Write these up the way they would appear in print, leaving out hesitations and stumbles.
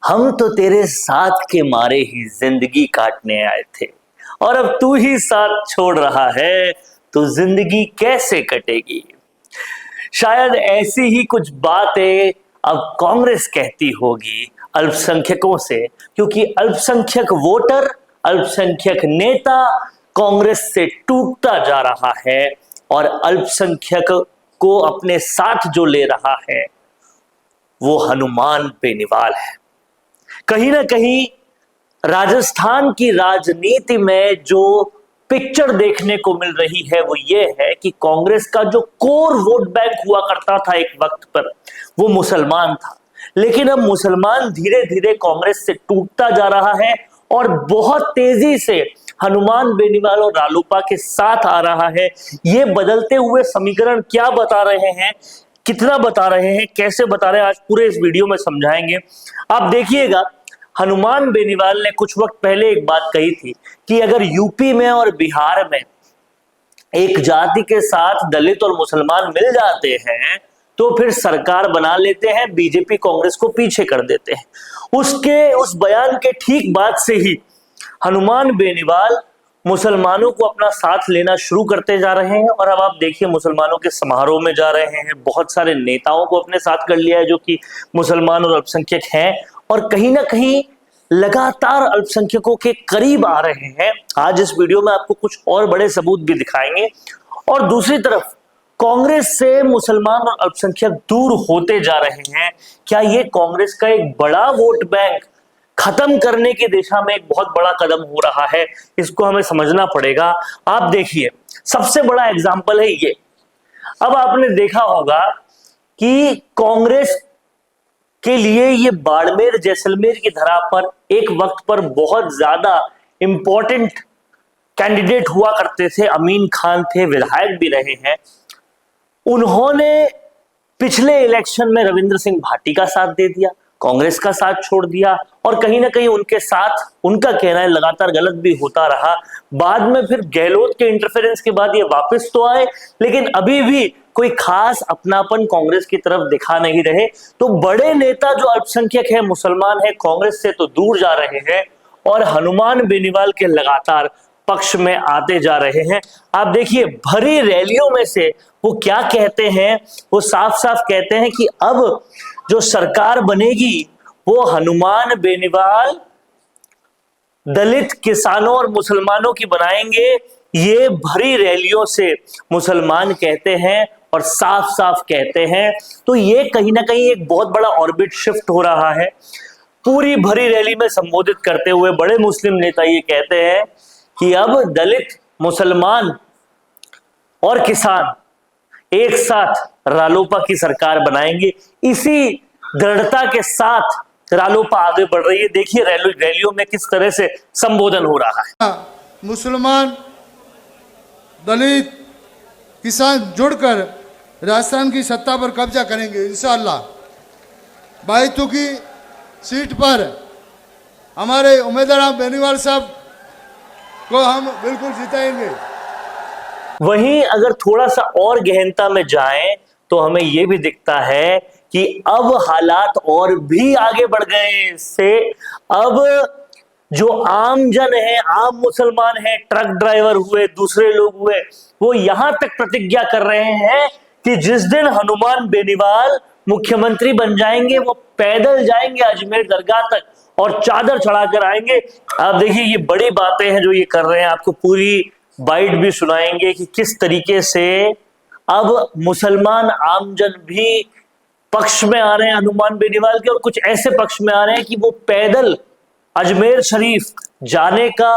हम तो तेरे साथ के मारे ही जिंदगी काटने आए थे और अब तू ही साथ छोड़ रहा है तो जिंदगी कैसे कटेगी। शायद ऐसी ही कुछ बातें अब कांग्रेस कहती होगी अल्पसंख्यकों से, क्योंकि अल्पसंख्यक वोटर, अल्पसंख्यक नेता कांग्रेस से टूटता जा रहा है और अल्पसंख्यक को अपने साथ जो ले रहा है वो हनुमान बेनीवाल है। कहीं ना कहीं राजस्थान की राजनीति में जो पिक्चर देखने को मिल रही है वो ये है कि कांग्रेस का जो कोर वोट बैंक हुआ करता था एक वक्त पर वो मुसलमान था, लेकिन अब मुसलमान धीरे धीरे कांग्रेस से टूटता जा रहा है और बहुत तेजी से हनुमान बेनीवाल और रालोपा के साथ आ रहा है। ये बदलते हुए समीकरण क्या बता रहे हैं, कितना बता रहे हैं, कैसे बता रहे हैं, आज पूरे इस वीडियो में समझाएंगे। आप देखिएगा, हनुमान बेनीवाल ने कुछ वक्त पहले एक बात कही थी कि अगर यूपी में और बिहार में एक जाति के साथ दलित और मुसलमान मिल जाते हैं तो फिर सरकार बना लेते हैं, बीजेपी कांग्रेस को पीछे कर देते हैं। उस बयान के ठीक बाद से ही हनुमान बेनीवाल मुसलमानों को अपना साथ लेना शुरू करते जा रहे हैं और अब आप देखिए मुसलमानों के समारोह में जा रहे हैं, बहुत सारे नेताओं को अपने साथ कर लिया है जो कि मुसलमान और अल्पसंख्यक हैं और कहीं ना कहीं लगातार अल्पसंख्यकों के करीब आ रहे हैं। आज इस वीडियो में आपको कुछ और बड़े सबूत भी दिखाएंगे। और दूसरी तरफ कांग्रेस से मुसलमान और अल्पसंख्यक दूर होते जा रहे हैं। क्या ये कांग्रेस का एक बड़ा वोट बैंक खत्म करने की दिशा में एक बहुत बड़ा कदम हो रहा है? इसको हमें समझना पड़ेगा। आप देखिए, सबसे बड़ा एग्जाम्पल है ये। अब आपने देखा होगा कि कांग्रेस के लिए ये बाड़मेर जैसलमेर की धरा पर एक वक्त पर बहुत ज्यादा इंपॉर्टेंट कैंडिडेट हुआ करते थे। अमीन खान थे, विधायक भी रहे हैं। उन्होंने पिछले इलेक्शन में रविंद्र सिंह भाटी का साथ दे दिया, कांग्रेस का साथ छोड़ दिया और कहीं ना कहीं उनके साथ, उनका कहना है, लगातार गलत भी होता रहा। बाद में फिर गहलोत के इंटरफेरेंस के बाद ये वापस तो आए, लेकिन अभी भी कोई खास अपनापन कांग्रेस की तरफ दिखा नहीं रहे। तो बड़े नेता जो अल्पसंख्यक है, मुसलमान है, कांग्रेस से तो दूर जा रहे हैं और हनुमान बेनीवाल के लगातार पक्ष में आते जा रहे हैं। आप देखिए, भरी रैलियों में से वो क्या कहते हैं, वो साफ साफ कहते हैं कि अब जो सरकार बनेगी वो हनुमान बेनीवाल दलित, किसानों और मुसलमानों की बनाएंगे। ये भरी रैलियों से मुसलमान कहते हैं और साफ साफ कहते हैं। तो ये कहीं ना कहीं एक बहुत बड़ा ऑर्बिट शिफ्ट हो रहा है। पूरी भरी रैली में संबोधित करते हुए बड़े मुस्लिम नेता ये कहते हैं कि अब दलित, मुसलमान और किसान एक साथ रालोपा की सरकार बनाएंगे। इसी दृढ़ता के साथ रालोपा आगे बढ़ रही है। देखिए रैलियों में किस तरह से संबोधन हो रहा है। मुसलमान, दलित, किसान जुड़कर राजस्थान की सत्ता पर कब्जा करेंगे इंशाअल्लाह। बाईतू की सीट पर हमारे उम्मीदवार बेनीवाल साहब को हम बिल्कुल जिताएंगे। वहीं अगर थोड़ा सा और गहनता में जाएं तो हमें यह भी दिखता है कि अब हालात और भी आगे बढ़ गए हैं। इससे अब जो आम जन है, आम मुसलमान है, ट्रक ड्राइवर हुए, दूसरे लोग हुए, वो यहां तक प्रतिज्ञा कर रहे हैं कि जिस दिन हनुमान बेनीवाल मुख्यमंत्री बन जाएंगे वो पैदल जाएंगे अजमेर दरगाह तक और चादर चढ़ाकर आएंगे। आप देखिए, ये बड़ी बातें हैं जो ये कर रहे हैं। आपको पूरी बाइट भी सुनाएंगे कि किस तरीके से अब मुसलमान आमजन भी पक्ष में आ रहे हैं हनुमान बेनीवाल के और कुछ ऐसे पक्ष में आ रहे हैं कि वो पैदल अजमेर शरीफ जाने का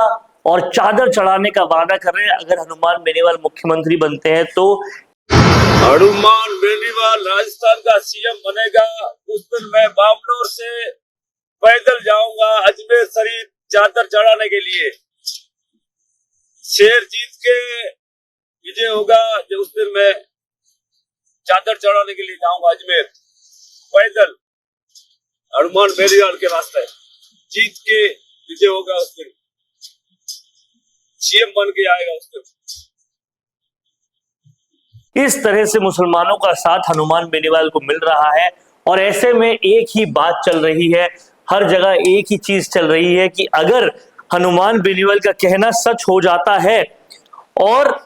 और चादर चढ़ाने का वादा कर रहे हैं अगर हनुमान बेनीवाल मुख्यमंत्री बनते हैं तो। हनुमान बेनीवाल राजस्थान का सीएम बनेगा उस दिन मैं बामनोर से पैदल जाऊंगा अजमेर शरीफ चादर चढ़ाने के लिए। शेर जीत के विजय होगा जो उस दिन मैं चादर चढ़ाने के लिए जाऊंगा अजमेर पैदल। हनुमान बेनीवाल के वास्ते जीत के विजय होगा उस दिन, सीएम बन के आएगा उस दिन। इस तरह से मुसलमानों का साथ हनुमान बेनीवाल को मिल रहा है और ऐसे में एक ही बात चल रही है, हर जगह एक ही चीज चल रही है कि अगर हनुमान बेनीवाल का कहना सच हो जाता है और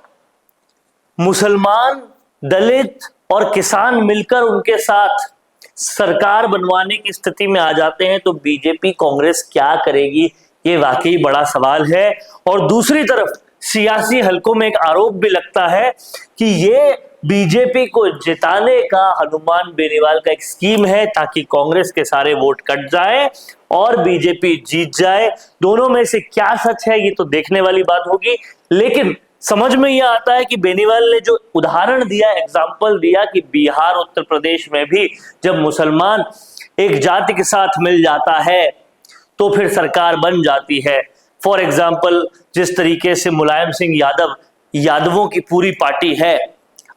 मुसलमान, दलित और किसान मिलकर उनके साथ सरकार बनवाने की स्थिति में आ जाते हैं तो बीजेपी कांग्रेस क्या करेगी, ये वाकई बड़ा सवाल है। और दूसरी तरफ सियासी हलकों में एक आरोप भी लगता है कि ये बीजेपी को जिताने का हनुमान बेनीवाल का एक स्कीम है ताकि कांग्रेस के सारे वोट कट जाए और बीजेपी जीत जाए। दोनों में से क्या सच है ये तो देखने वाली बात होगी, लेकिन समझ में यह आता है कि बेनीवाल ने जो उदाहरण दिया, एग्जाम्पल दिया कि बिहार, उत्तर प्रदेश में भी जब मुसलमान एक जाति के साथ मिल जाता है तो फिर सरकार बन जाती है। फॉर एग्जाम्पल, जिस तरीके से मुलायम सिंह यादव, यादवों की पूरी पार्टी है,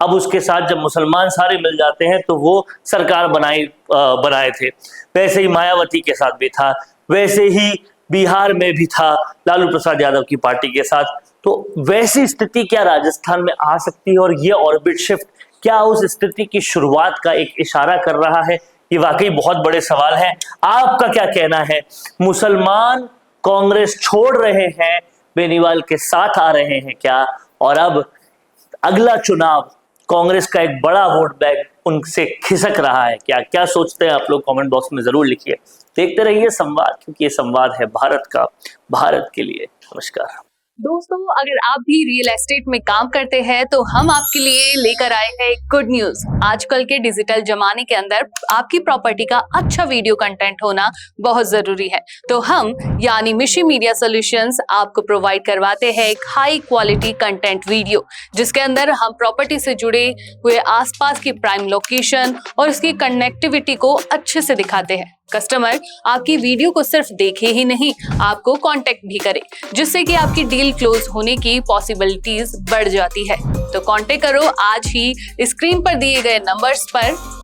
अब उसके साथ जब मुसलमान सारे मिल जाते हैं तो वो सरकार बनाए थे। वैसे ही मायावती के साथ भी था, वैसे ही बिहार में भी था लालू प्रसाद यादव की पार्टी के साथ। तो वैसी स्थिति क्या राजस्थान में आ सकती है और ये ऑर्बिट शिफ्ट क्या उस स्थिति की शुरुआत का एक इशारा कर रहा है? ये वाकई बहुत बड़े सवाल हैं। आपका क्या कहना है? मुसलमान कांग्रेस छोड़ रहे हैं, बेनीवाल के साथ आ रहे हैं क्या? और अब अगला चुनाव कांग्रेस का एक बड़ा वोट बैंक उनसे खिसक रहा है क्या? क्या सोचते हैं आप लोग? कमेंट बॉक्स में जरूर लिखिए। देखते रहिए संवाद, क्योंकि ये संवाद है भारत का, भारत के लिए। नमस्कार दोस्तों, अगर आप भी रियल एस्टेट में काम करते हैं तो हम आपके लिए लेकर आए हैं एक गुड न्यूज। आजकल के डिजिटल जमाने के अंदर आपकी प्रॉपर्टी का अच्छा वीडियो कंटेंट होना बहुत जरूरी है। तो हम यानी मिशी मीडिया सॉल्यूशंस आपको प्रोवाइड करवाते हैं एक हाई क्वालिटी कंटेंट वीडियो, जिसके अंदर हम प्रॉपर्टी से जुड़े हुए आसपास की प्राइम लोकेशन और उसकी कनेक्टिविटी को अच्छे से दिखाते हैं। कस्टमर आपकी वीडियो को सिर्फ देखे ही नहीं, आपको कांटेक्ट भी करे, जिससे कि आपकी डील क्लोज होने की पॉसिबिलिटीज बढ़ जाती है। तो कांटेक्ट करो आज ही स्क्रीन पर दिए गए नंबर्स पर।